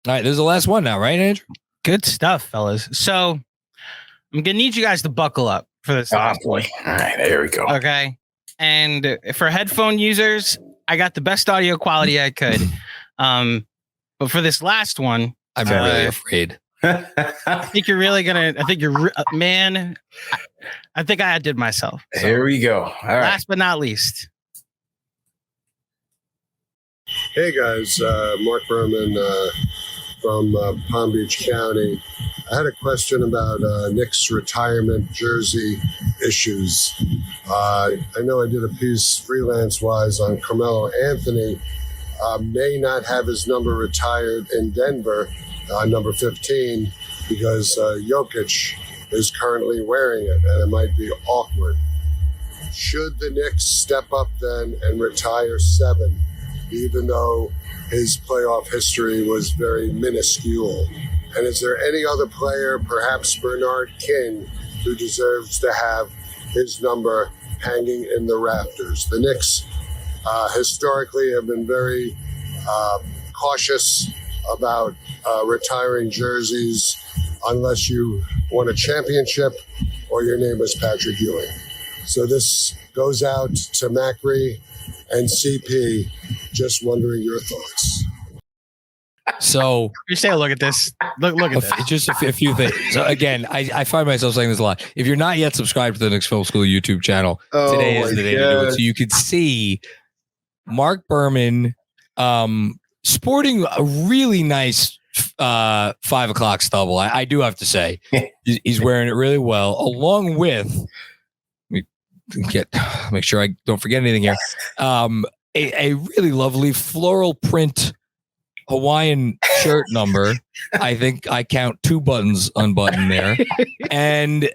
All right, this is the last one now, right, Andrew? Good stuff, fellas. So I'm going to need you guys to buckle up for this. Oh, boy. All right, there we go. Okay. And for headphone users, I got the best audio quality I could. But for this last one, I'm really afraid. I think you're really going to, man, I think I outdid myself. So, here we go. All right. Last but not least. Hey guys, Marc Berman from Palm Beach County. I had a question about Knicks retirement jersey issues. I know I did a piece freelance-wise on Carmelo Anthony. May not have his number retired in Denver, number 15, because Jokic is currently wearing it, and it might be awkward. Should the Knicks step up then and retire 7, even though his playoff history was very minuscule? And is there any other player, perhaps Bernard King, who deserves to have his number hanging in the rafters? The Knicks historically have been very cautious about retiring jerseys unless you won a championship or your name was Patrick Ewing. So this goes out to Macri and CP. Just wondering your thoughts. So You say, look at this. Look at this. just a few things. So again, I find myself saying this a lot. If you're not yet subscribed to the Knicks Film School YouTube channel, today is the day to do it. So you can see Marc Berman sporting a really nice 5 o'clock stubble. I do have to say he's wearing it really well, along with, make sure I don't forget anything here. A really lovely floral print Hawaiian shirt number. I think I count 2 buttons unbuttoned there, and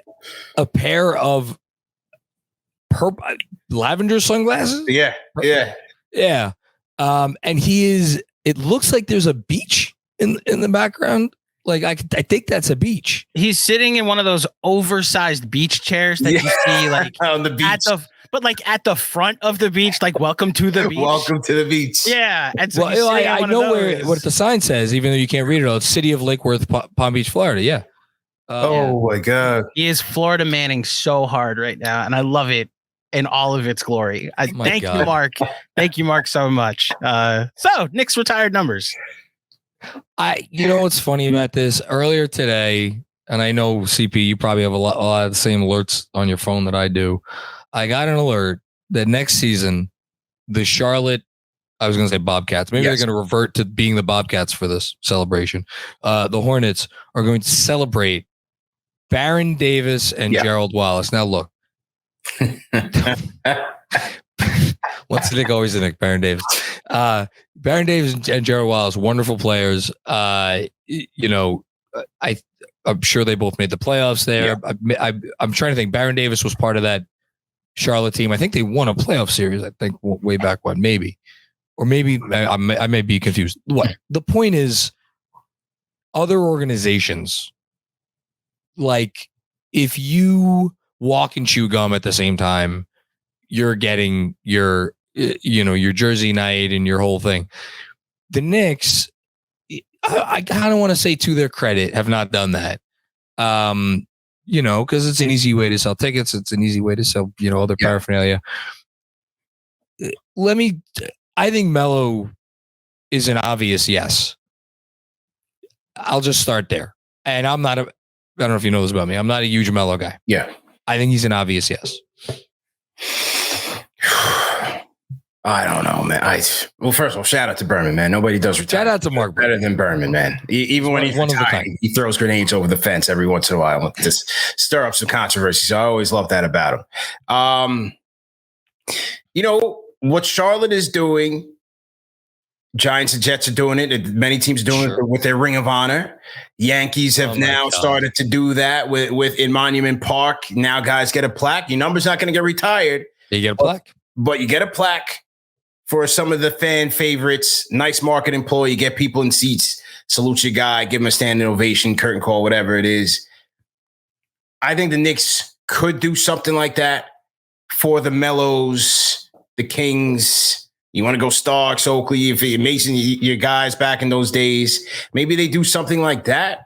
a pair of lavender sunglasses. Yeah. And it looks like there's a beach in the background. Like I think that's a beach. He's sitting in one of those oversized beach chairs that you see like on the beach. But like at the front of the beach, like welcome to the beach. Welcome to the beach. Yeah. And so Well, I know what the sign says, even though you can't read it all. It's City of Lake Worth, Palm Beach, Florida. Yeah. My God. He is Florida Manning so hard right now, and I love it in all of its glory. Thank you, Marc. Thank you, Marc, so much. So Knicks retired numbers. You know what's funny about this? Earlier today, and I know CP, you probably have a lot of the same alerts on your phone that I do. I got an alert that next season, the Charlotte, I was going to say Bobcats. Maybe they're going to revert to being the Bobcats for this celebration. The Hornets are going to celebrate Baron Davis and Gerald Wallace. Now, look. What's the Nick? Always the Nick. Baron Davis. Baron Davis and Gerald Wallace, wonderful players. I'm sure they both made the playoffs there. Yeah. I'm trying to think. Baron Davis was part of that Charlotte team. I think they won a playoff series. I think way back when, maybe, or maybe I may be confused. What the point is? Other organizations, like if you walk and chew gum at the same time, you're getting your jersey night and your whole thing. The Knicks, I kind of want to say to their credit, have not done that. Because it's an easy way to sell tickets. It's an easy way to sell, other paraphernalia. I think Melo is an obvious yes. I'll just start there. And I don't know if you know this about me. I'm not a huge Melo guy. Yeah. I think he's an obvious yes. I don't know, man. Well, first of all, shout out to Berman, man. Nobody does retire. Shout out to Marc better than Berman, man. Even when he's retired, he throws grenades over the fence every once in a while, just stir up some controversy. So I always love that about him. What Charlotte is doing, Giants and Jets are doing it. Many teams doing it with their Ring of Honor. Yankees have now started to do that with in Monument Park. Now guys get a plaque. Your number's not going to get retired. You get a plaque. But you get a plaque for some of the fan favorites. Nice marketing ploy. You get people in seats. Salute your guy. Give him a standing ovation, curtain call, whatever it is. I think the Knicks could do something like that for the Melos, the Kings, You want to go Starks, Oakley, if Mason, your guys back in those days. Maybe they do something like that.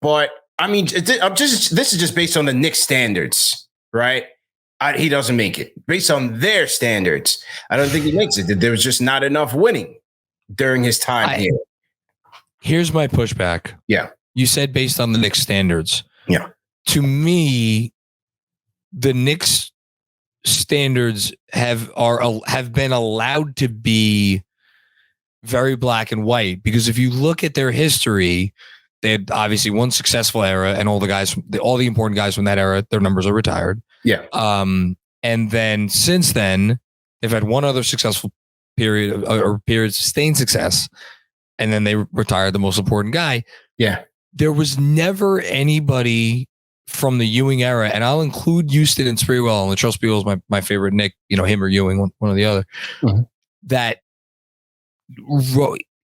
But I mean, this is just based on the Knicks standards, right? He doesn't make it. Based on their standards, I don't think he makes it. There was just not enough winning during his time here. Here's my pushback. Yeah. You said based on the Knicks standards. Yeah. To me, the Knicks standards have been allowed to be very black and white, because if you look at their history, they had obviously one successful era, and all the important guys from that era, their numbers are retired. Yeah. And then since then, they've had one other successful period or period of sustained success, and then they retired the most important guy. Yeah. There was never anybody from the Ewing era, and I'll include Houston and Sprewell, and Latrell Sprewell is my favorite Knick, him or Ewing, one or the other, that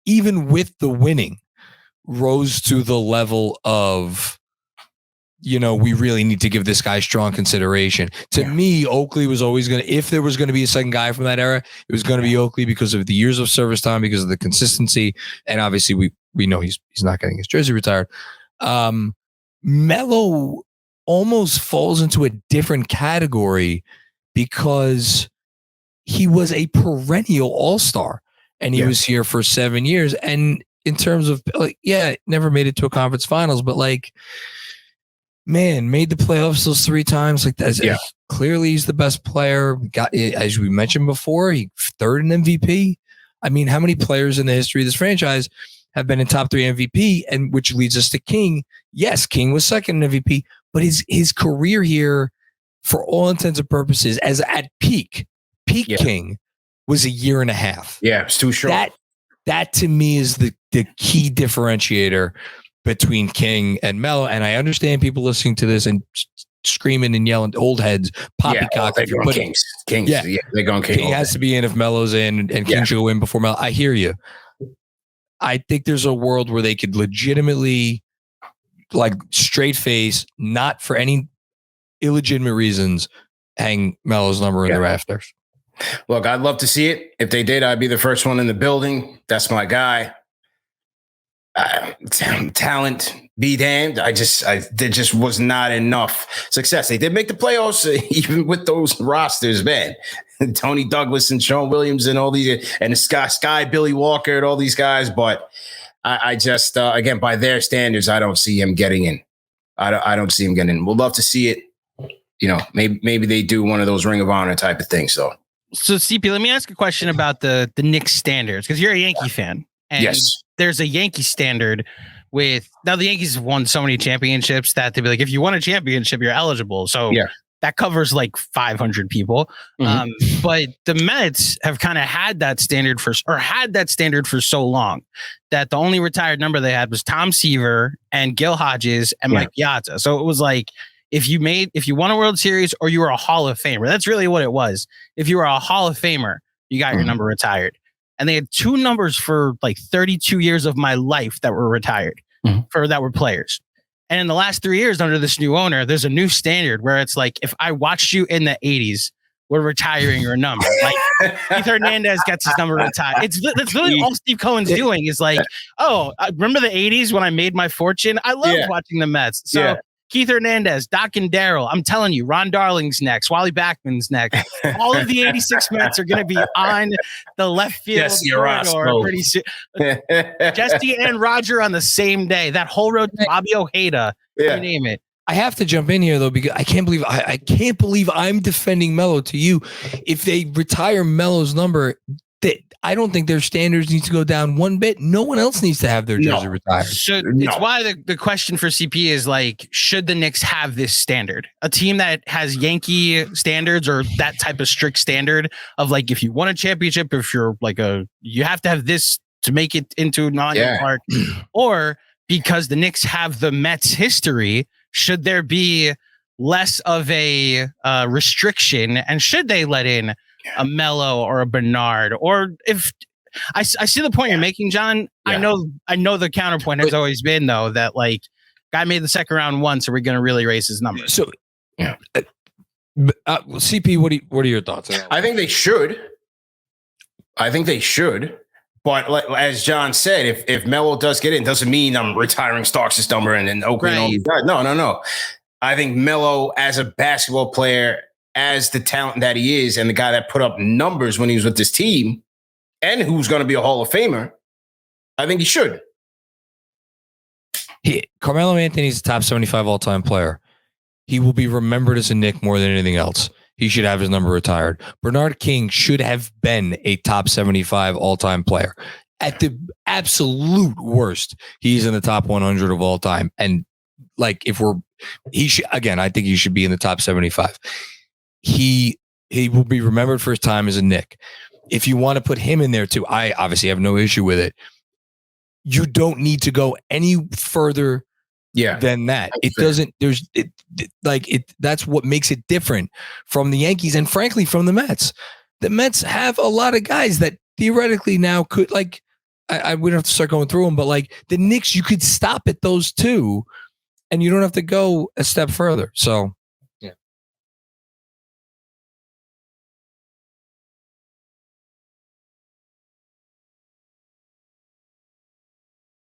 even with the winning, rose to the level of, we really need to give this guy strong consideration. To me, Oakley was always if there was going to be a second guy from that era, it was going to be Oakley, because of the years of service time, because of the consistency. And obviously we know he's not getting his jersey retired. Melo almost falls into a different category, because he was a perennial all-star, and he was here for 7 years. And in terms of never made it to a conference finals, but made the playoffs those 3 times. Clearly he's the best player. Got, as we mentioned before, he third in MVP. I mean, how many players in the history of this franchise have been in top 3 MVP? And which leads us to King. Yes, King was second in MVP, but his career here, for all intents and purposes, as at peak King, was a year and a half. Yeah, it's too short. That to me is the key differentiator between King and Melo. And I understand people listening to this and screaming and yelling, old heads, poppycock. They're going Kings. Yeah, they're going King. King has to be in if Melo's in, and King should go in before Melo. I hear you. I think there's a world where they could legitimately, straight face, not for any illegitimate reasons, hang Melo's number in the rafters. Look, I'd love to see it. If they did, I'd be the first one in the building. That's my guy. Talent be damned. There just was not enough success. They did make the playoffs, even with those rosters, man. Tony Douglas and Sean Williams and all these, and Sky Billy Walker and all these guys. But I just, again, by their standards, I don't see him getting in. I don't see him getting in. We'd love to see it. Maybe they do one of those Ring of Honor type of things. So CP, let me ask a question about the Knicks standards, because you're a Yankee fan. And there's a Yankee standard now the Yankees have won so many championships that they'd be like, if you won a championship, you're eligible. So that covers 500 people. But the Mets have kind of had that standard for so long that the only retired number they had was Tom Seaver and Gil Hodges and Mike Piazza. So it was if you won a World Series or you were a Hall of Famer, that's really what it was. If you were a Hall of Famer, you got your number retired. And they had 2 numbers for 32 years of my life that were retired that were players. And in the last 3 years under this new owner, there's a new standard where it's if I watched you in the 80s, we're retiring your number. Keith Hernandez gets his number retired. That's really all Steve Cohen's doing is remember the 80s when I made my fortune? I loved watching the Mets. So Keith Hernandez, Doc and Darryl. I'm telling you, Ron Darling's next. Wally Backman's next. All of the 86 Mets are going to be on the left field corridor pretty soon. Jesse and Roger on the same day. That whole road, Bobby Ojeda, you name it. I have to jump in here though, because I can't believe I'm defending Melo to you. If they retire Melo's number, I don't think their standards need to go down one bit. No one else needs to have their jersey retired. It's why the question for CP is should the Knicks have this standard? A team that has Yankee standards or that type of strict standard of if you won a championship, if you're you have to have this to make it into Monument Park, or because the Knicks have the Mets history, should there be less of a restriction, and should they let in a Melo or a Bernard? Or if I see the point you're making, John, I know the counterpoint has always been though that guy made the second round once, so we're going to really raise his numbers. So CP, what are your thoughts? I think they should. I think they should. But as John said, if Melo does get in, doesn't mean I'm retiring Starks' number and Oakley and all these guys. No. I think Melo, as a basketball player, as the talent that he is, and the guy that put up numbers when he was with this team, and who's going to be a Hall of Famer, I think he should. Carmelo Anthony's a top 75 all-time player. He will be remembered as a Knick more than anything else. He should have his number retired. Bernard King should have been a top 75 all-time player. At the absolute worst, he's in the top 100 of all time. And I think he should be in the top 75. He will be remembered for his time as a Knick. If you want to put him in there too, I obviously have no issue with it. You don't need to go any further than that. It doesn't, that's what makes it different from the Yankees and frankly from the Mets. The Mets have a lot of guys that theoretically now could, I wouldn't have to start going through them, but the Knicks, you could stop at those two and you don't have to go a step further. So